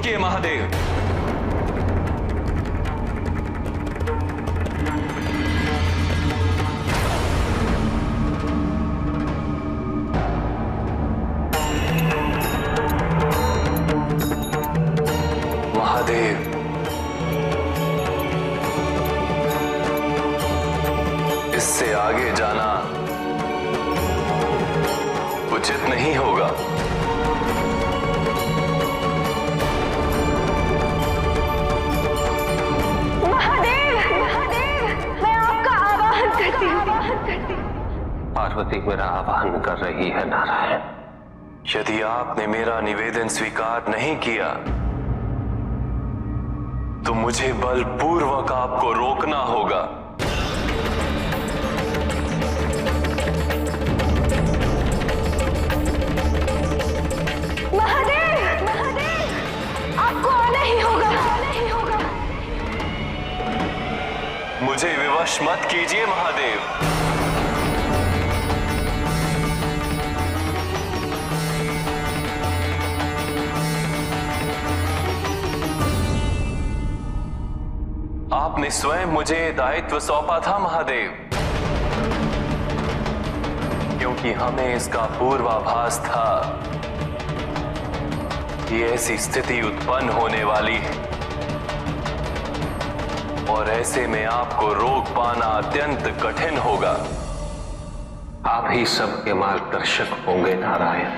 रुकिए महादेव। महादेव, इससे आगे जाना उचित नहीं होगा। महादेव, महादेव, मैं आपका आवाहन करती हूँ। पार्वती मेरा आवाहन कर रही है नारायण। यदि आपने मेरा निवेदन स्वीकार नहीं किया तो मुझे बलपूर्वक आपको रोकना होगा। महादेव, महादेव, आपको आना ही होगा, आना ही होगा। मुझे विवश मत कीजिए महादेव। आपने स्वयं मुझे दायित्व सौंपा था महादेव, क्योंकि हमें इसका पूर्वाभास था कि ऐसी स्थिति उत्पन्न होने वाली है और ऐसे में आपको रोक पाना अत्यंत कठिन होगा। आप ही सबके मार्गदर्शक होंगे नारायण,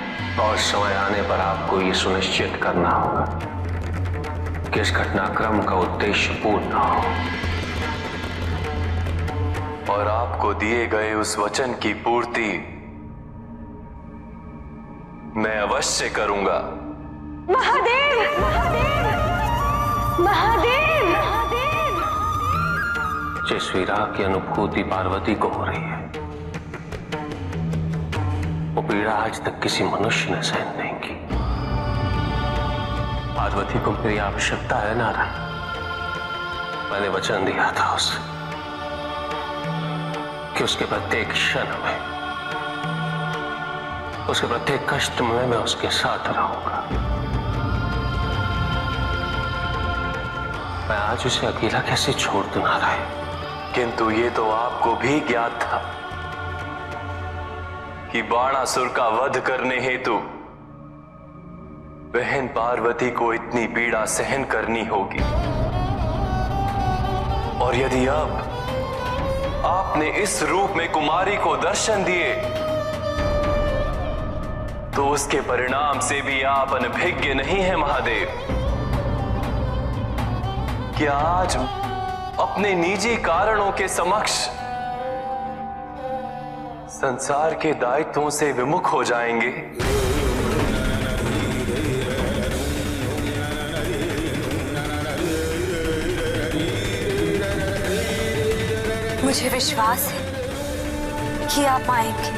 और समय आने पर आपको ये सुनिश्चित करना होगा कि इस घटनाक्रम का उद्देश्य पूर्ण हो। और आपको दिए गए उस वचन की पूर्ति मैं अवश्य करूंगा। महादेव, महादेव, महादेव, महादेव। जिस विराग की अनुभूति पार्वती को हो रही है, वो पीड़ा आज तक किसी मनुष्य ने सहन नहीं की। पार्वती को मेरी आवश्यकता है नारायण। मैंने वचन दिया था उसे कि उसके प्रत्येक क्षण में, उसके प्रत्येक कष्ट में मैं उसके साथ रहूंगा। मैं आज उसे अकेला कैसे छोड़ दूं नारायण? किंतु ये तो आपको भी ज्ञात था कि बाणासुर का वध करने हेतु बहन पार्वती को इतनी पीड़ा सहन करनी होगी। और यदि अब आपने इस रूप में कुमारी को दर्शन दिए तो उसके परिणाम से भी आप अनभिज्ञ नहीं हैं महादेव। क्या आज अपने निजी कारणों के समक्ष संसार के दायित्वों से विमुख हो जाएंगे? मुझे विश्वास है कि आप आएंगे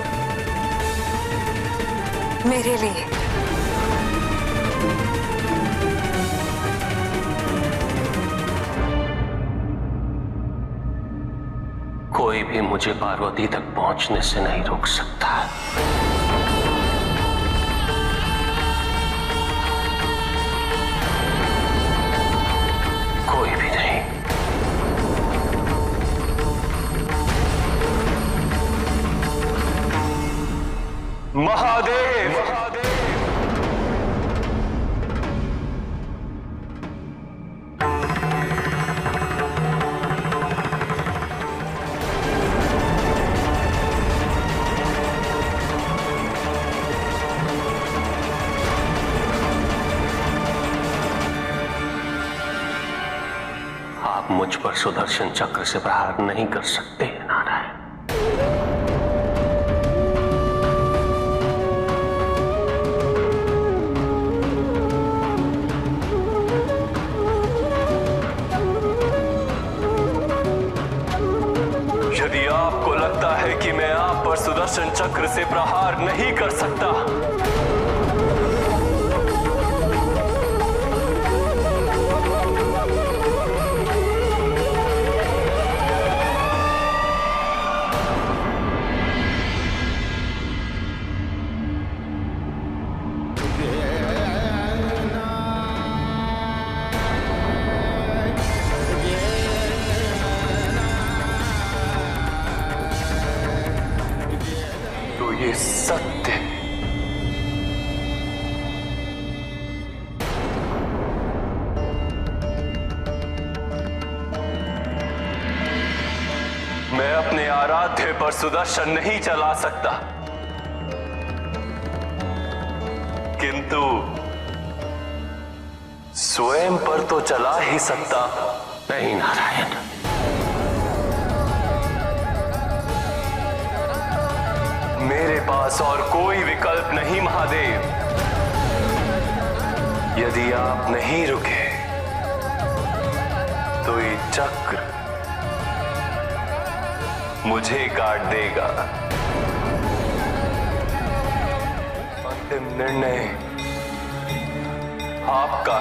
मेरे लिए। कोई भी मुझे पार्वती तक पहुंचने से नहीं रोक सकता। कोई भी नहीं। महादेव, आप मुझ पर सुदर्शन चक्र से प्रहार नहीं कर सकते नारायण। यदि आपको लगता है कि मैं आप पर सुदर्शन चक्र से प्रहार नहीं कर सकता अपने आराध्य पर सुदर्शन नहीं चला सकता, किंतु स्वयं पर तो चला ही सकता। नहीं नारायण, मेरे पास और कोई विकल्प नहीं महादेव। यदि आप नहीं रुके तो ये चक्र मुझे काट देगा। अंतिम निर्णय आपका।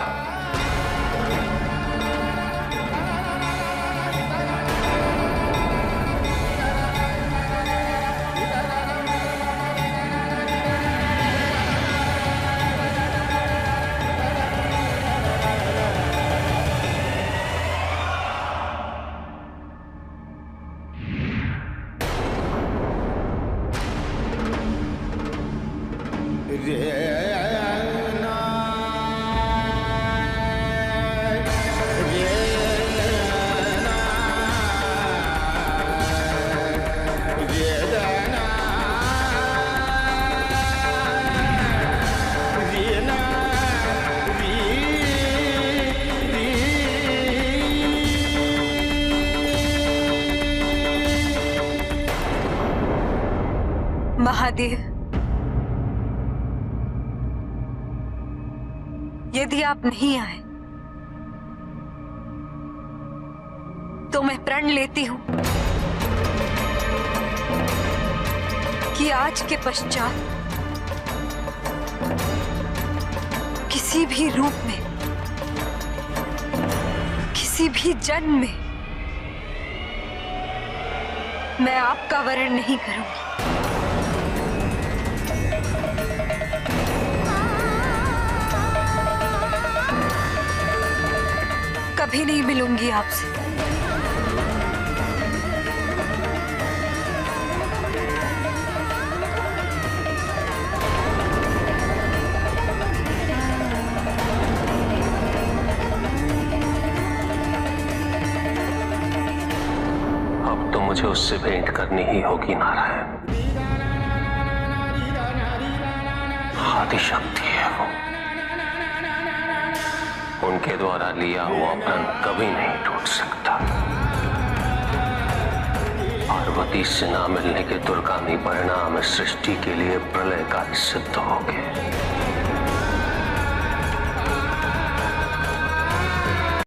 महादेव, यदि आप नहीं आए तो मैं प्रण लेती हूं कि आज के पश्चात किसी भी रूप में, किसी भी जन्म में मैं आपका वरण नहीं करूंगी। कभी नहीं मिलूंगी आपसे। अब तो मुझे उससे भेंट करनी ही होगी नारायण। आदिशक्ति है वो, उनके द्वारा लिया हुआ प्रण कभी नहीं टूट सकता। पार्वती से ना मिलने के दुर्गामी परिणाम इस सृष्टि के लिए प्रलय का सिद्ध हो गए।